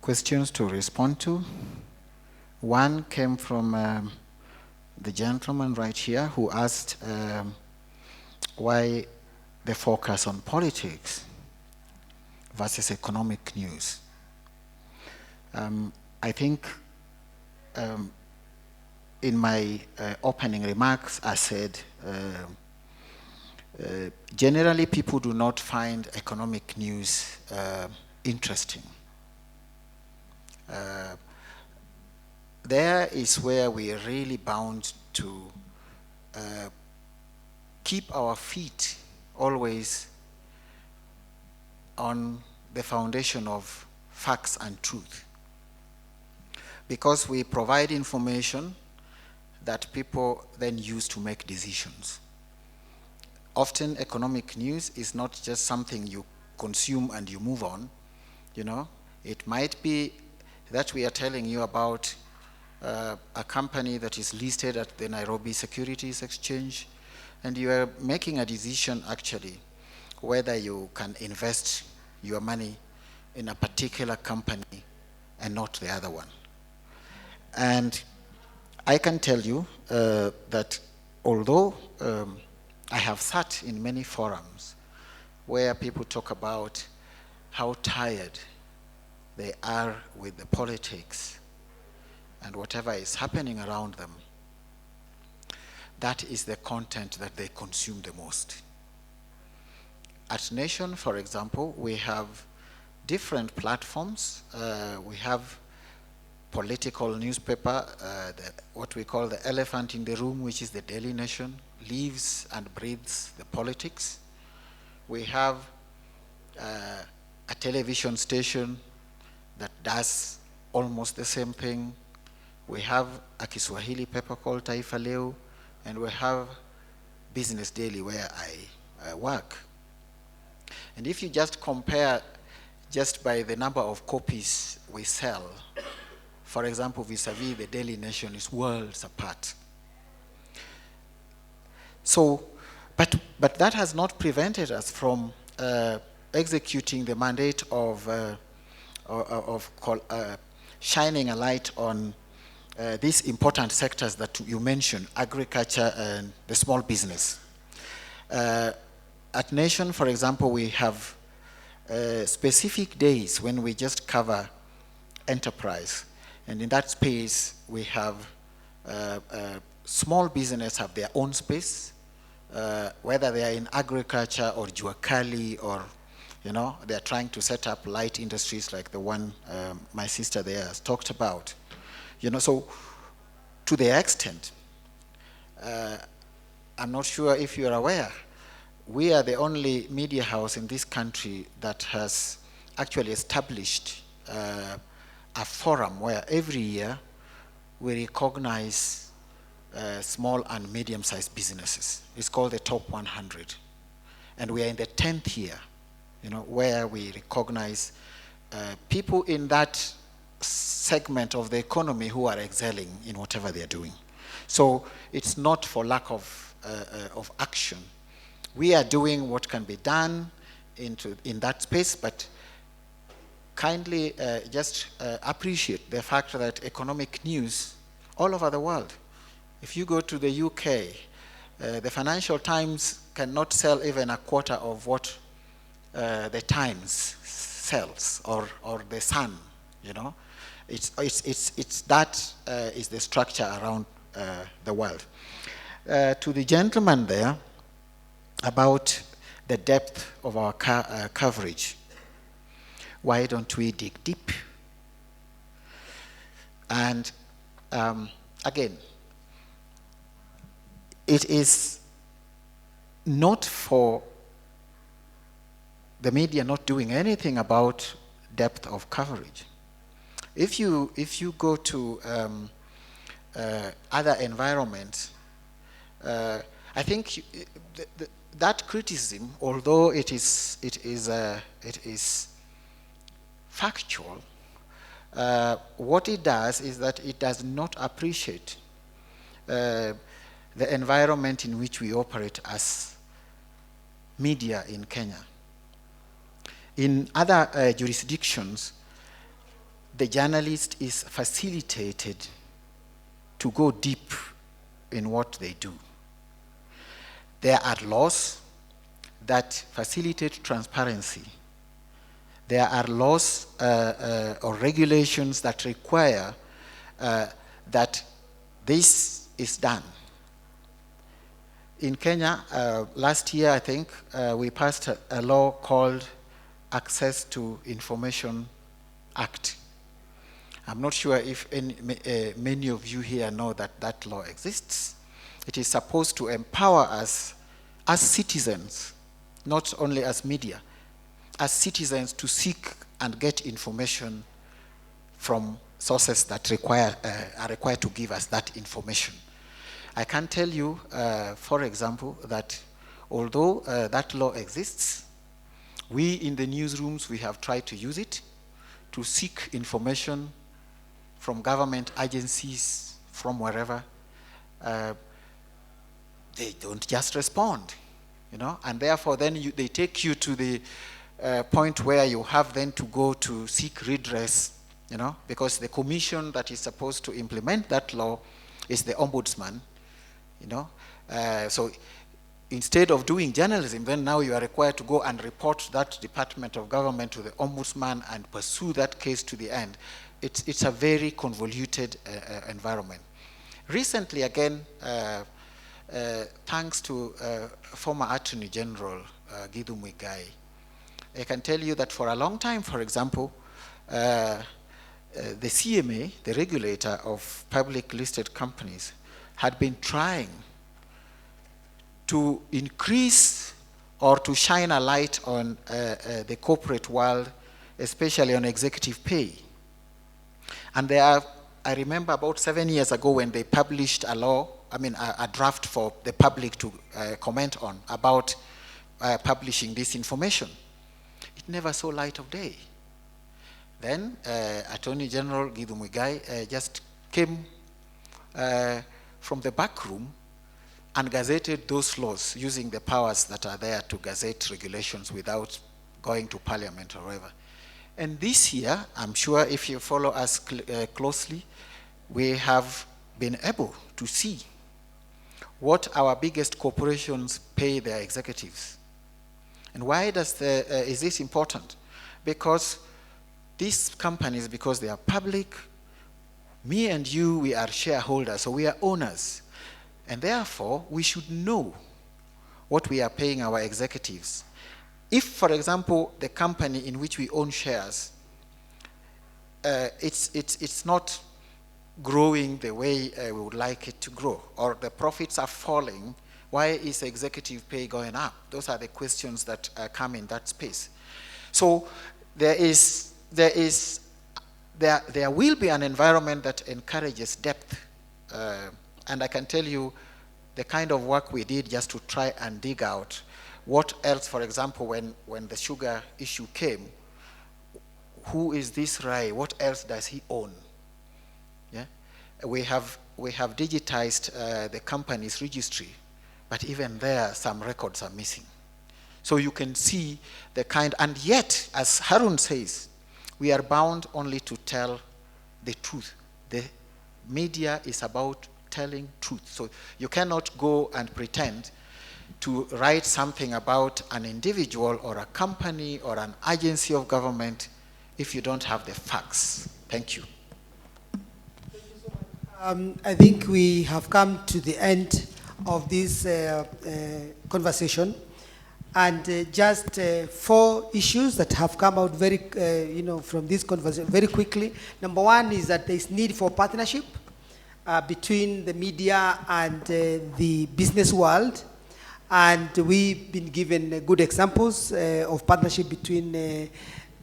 questions to respond to. One came from the gentleman right here who asked why the focus on politics versus economic news. I think in my opening remarks, I said generally people do not find economic news interesting. There is where we are really bound to keep our feet always on the foundation of facts and truth, because we provide information that people then use to make decisions. Often economic news is not just something you consume and you move on, you know. It might be that we are telling you about a company that is listed at the Nairobi Securities Exchange, and you are making a decision actually whether you can invest your money in a particular company and not the other one. And I can tell you that although I have sat in many forums where people talk about how tired they are with the politics and whatever is happening around them, that is the content that they consume the most. At Nation, for example, we have different platforms. We have political newspaper, what we call the elephant in the room, which is the Daily Nation, lives and breathes the politics. We have a television station that does almost the same thing. We have a Kiswahili paper called Taifa Leo, and we have Business Daily where I work. And if you just compare just by the number of copies we sell, for example, vis-a-vis the Daily Nation is worlds apart. So, but that has not prevented us from executing the mandate of shining a light on these important sectors that you mentioned, agriculture and the small business. At Nation, for example, we have specific days when we just cover enterprise. And in that space, we have small business have their own space, whether they are in agriculture or juakali or, you know, they are trying to set up light industries like the one my sister there has talked about. You know, so to the extent, I'm not sure if you are aware, we are the only media house in this country that has actually established a forum where every year we recognize small and medium-sized businesses. It's called the Top 100. And we are in the 10th year, where we recognize people in that segment of the economy who are excelling in whatever they're doing. So it's not for lack of action. We are doing what can be done in that space, but kindly just appreciate the fact that economic news all over the world. If you go to the UK, the Financial Times cannot sell even a quarter of what the Times sells, or the Sun. It's that is the structure around the world. To the gentleman there about the depth of our coverage, why don't we dig deep? And again, it is not for the media not doing anything about depth of coverage. If you go to other environments, I think that criticism, although it is factual, what it does is that it does not appreciate the environment in which we operate as media in Kenya. In other jurisdictions, the journalist is facilitated to go deep in what they do. There are laws that facilitate transparency. There are laws or regulations that require that this is done. In Kenya, last year, I think, we passed a law called Access to Information Act. I'm not sure if many of you here know that that law exists. It is supposed to empower us as citizens, not only as media, as citizens to seek and get information from sources that are required to give us that information. I can tell you, for example, that although that law exists, we in the newsrooms, we have tried to use it to seek information from government agencies, from wherever. They don't just respond, and therefore then they take you to the point where you have then to go to seek redress, because the commission that is supposed to implement that law is the ombudsman, so instead of doing journalism, then now you are required to go and report that department of government to the ombudsman and pursue that case to the end. It's a very convoluted environment. Recently, again, thanks to former Attorney General Githu Muigai, I can tell you that for a long time, for example, the CMA, the regulator of public listed companies, had been trying to increase or to shine a light on the corporate world, especially on executive pay. And I remember about 7 years ago when they published a law, a draft for the public to comment on about publishing this information. It never saw light of day. Then Attorney General Githu Muigai just came from the back room and gazetted those laws using the powers that are there to gazette regulations without going to parliament or whatever. And this year, I'm sure if you follow us closely, we have been able to see what our biggest corporations pay their executives. And why is this important? Because these companies, because they are public, me and you, we are shareholders, so we are owners. And therefore, we should know what we are paying our executives. If, for example, the company in which we own shares, it's not growing the way we would like it to grow, or the profits are falling, why is executive pay going up? Those are the questions that come in that space. So there is there will be an environment that encourages depth. And I can tell you the kind of work we did just to try and dig out what else, for example, when the sugar issue came, who is this Rai? What else does he own? Yeah? We have digitized the company's registry, but even there, some records are missing. So you can see the kind, and yet, as Harun says, we are bound only to tell the truth. The media is about telling truth. So you cannot go and pretend to write something about an individual or a company or an agency of government if you don't have the facts. Thank you. I think we have come to the end of this conversation, and just 4 issues that have come out very, from this conversation very quickly. Number 1 is that there is need for partnership between the media and the business world, and we've been given good examples of partnership between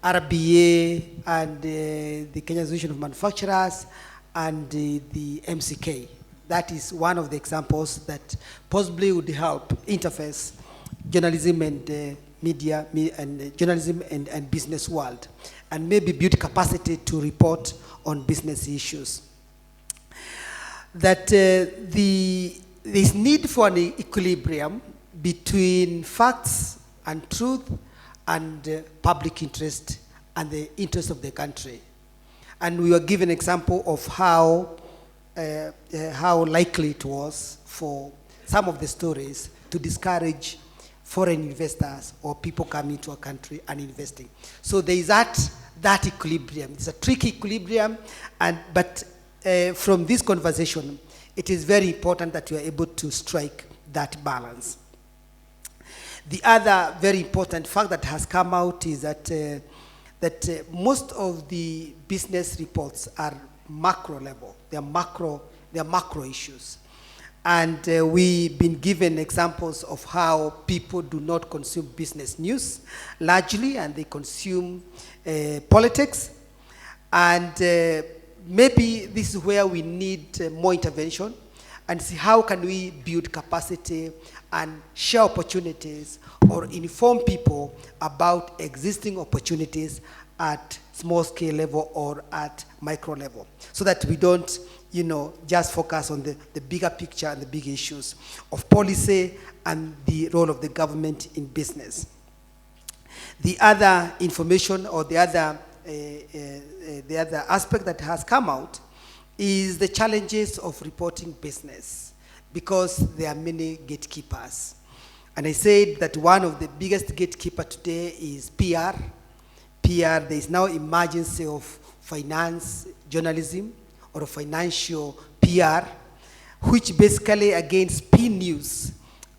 RBA and the Kenya Association of Manufacturers and the MCK. That is one of the examples that possibly would help interface journalism and media and journalism and business world, and maybe build capacity to report on business issues. That there's need for an equilibrium between facts and truth and public interest and the interest of the country. And we were given an example of how likely it was for some of the stories to discourage foreign investors or people coming to a country and investing. So there is that equilibrium. It's a tricky equilibrium, but from this conversation, it is very important that we are able to strike that balance. The other very important fact that has come out is that most of the business reports are macro level. They are macro issues. And we've been given examples of how people do not consume business news largely, and they consume politics. And maybe this is where we need more intervention, and see how can we build capacity and share opportunities or inform people about existing opportunities at small scale level or at micro level, so that we don't just focus on the bigger picture and the big issues of policy and the role of the government in business. The other information or the other aspect that has come out is the challenges of reporting business, because there are many gatekeepers. And I said that one of the biggest gatekeeper today is PR. There is now emergence of finance journalism or financial PR, which basically again spin news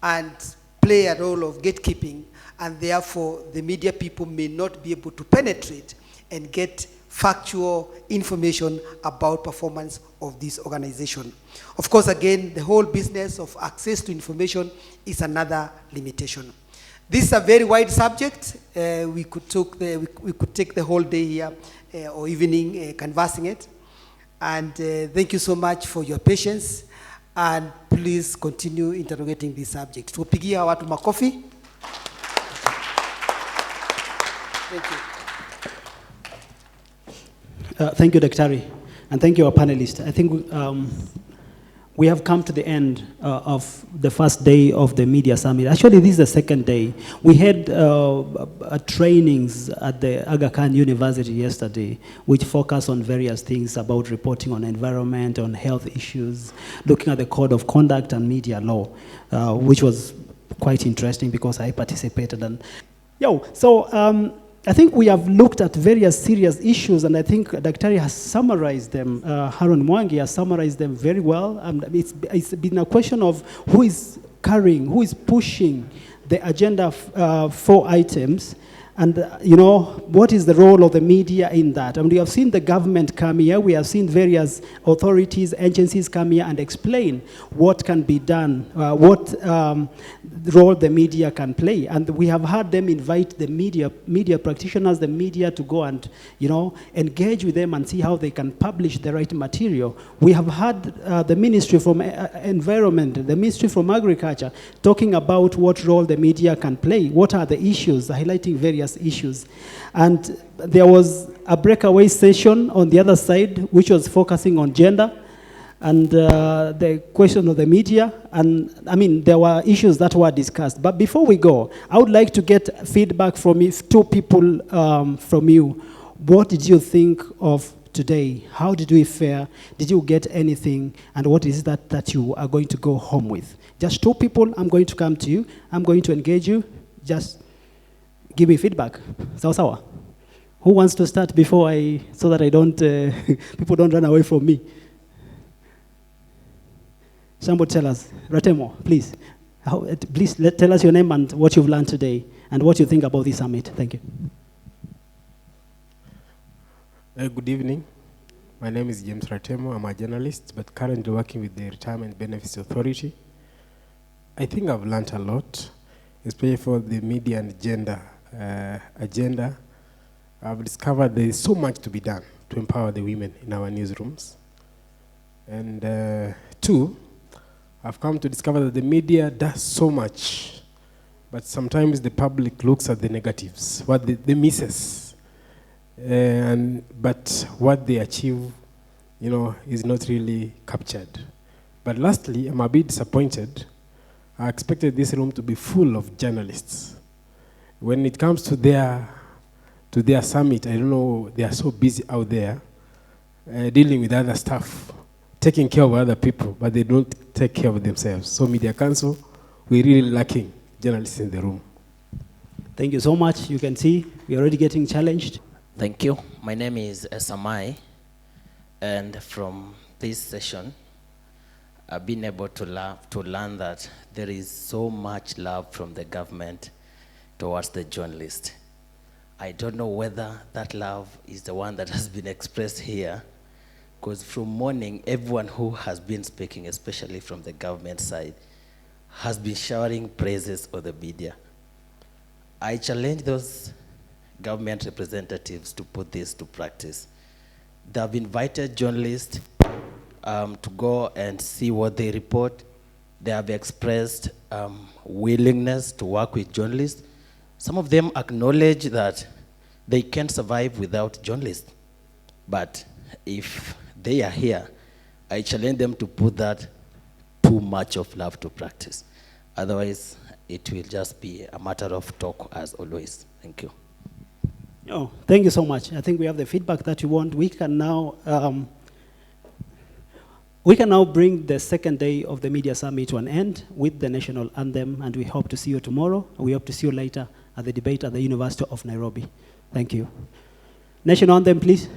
and play a role of gatekeeping, and therefore the media people may not be able to penetrate and get factual information about performance of this organization. Of course, again, the whole business of access to information is another limitation. This is a very wide subject. We could take the whole day here or evening canvassing it. And thank you so much for your patience, and please continue interrogating this subject. Tupigia watu makofi. Thank you. Thank you, Daktari, and thank you, our panelists. I think we have come to the end of the first day of the media summit. Actually, this is the second day. We had trainings at the Aga Khan University yesterday, which focused on various things about reporting on environment, on health issues, looking at the code of conduct and media law, which was quite interesting because I participated. And I think we have looked at various serious issues, and I think Daktari has summarized them. Harun Mwangi has summarized them very well. It's been a question of who is pushing the agenda 4 items, And, what is the role of the media in that? And we have seen the government come here. We have seen various authorities, agencies come here and explain what can be done, what role the media can play. And we have had them invite the media practitioners, the media to go and, engage with them and see how they can publish the right material. We have had the Ministry from Environment, the Ministry from Agriculture, talking about what role the media can play, what are the issues, highlighting various issues. And there was a breakaway session on the other side, which was focusing on gender and the question of the media. And there were issues that were discussed. But before we go, I would like to get feedback from two people from you. What did you think of today? How did we fare? Did you get anything? And what is that you are going to go home with? Just two people. I'm going to come to you. I'm going to engage you. Just give me feedback. Sawa. Who wants to start so that I don't, people don't run away from me? Somebody tell us. Ratemo, please. Please tell us your name and what you've learned today and what you think about this summit. Thank you. Good evening. My name is James Ratemo. I'm a journalist, but currently working with the Retirement Benefits Authority. I think I've learned a lot, especially for the media and gender agenda. I've discovered there is so much to be done to empower the women in our newsrooms. And two, I've come to discover that the media does so much, but sometimes the public looks at the negatives, what the misses. But what they achieve, is not really captured. But lastly, I'm a bit disappointed. I expected this room to be full of journalists. When it comes to their summit, I don't know, they are so busy out there dealing with other stuff, taking care of other people, but they don't take care of themselves. So Media Council, we're really lacking journalists in the room. Thank you so much. You can see we're already getting challenged. Thank you. My name is Esamai, and from this session, I've been able to learn that there is so much love from the government towards the journalist. I don't know whether that love is the one that has been expressed here, because from morning, everyone who has been speaking, especially from the government side, has been showering praises of the media. I challenge those government representatives to put this to practice. They have invited journalists to go and see what they report. They have expressed willingness to work with journalists. Some of them acknowledge that they can't survive without journalists. But if they are here, I challenge them to put that too much of love to practice. Otherwise, it will just be a matter of talk as always. Thank you. Oh, thank you so much. I think we have the feedback that you want. We can now bring the second day of the Media Summit to an end with the national anthem, and we hope to see you tomorrow. We hope to see you later at the debate at the University of Nairobi. Thank you. National anthem, please.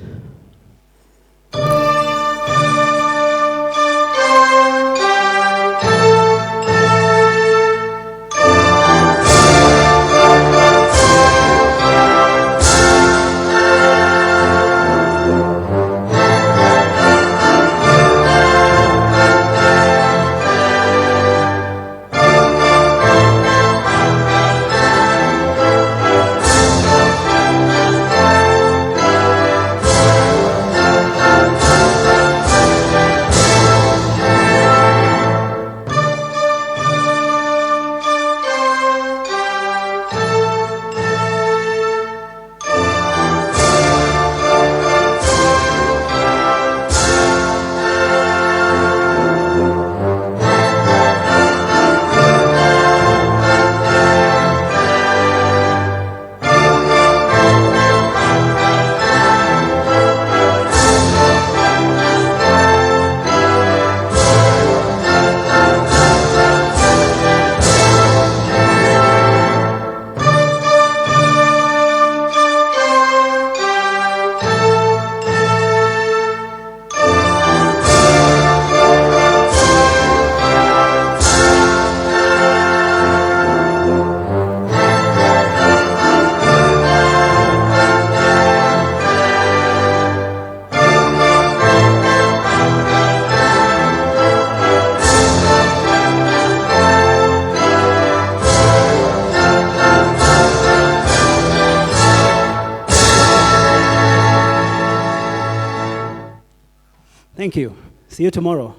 Thank you. See you tomorrow.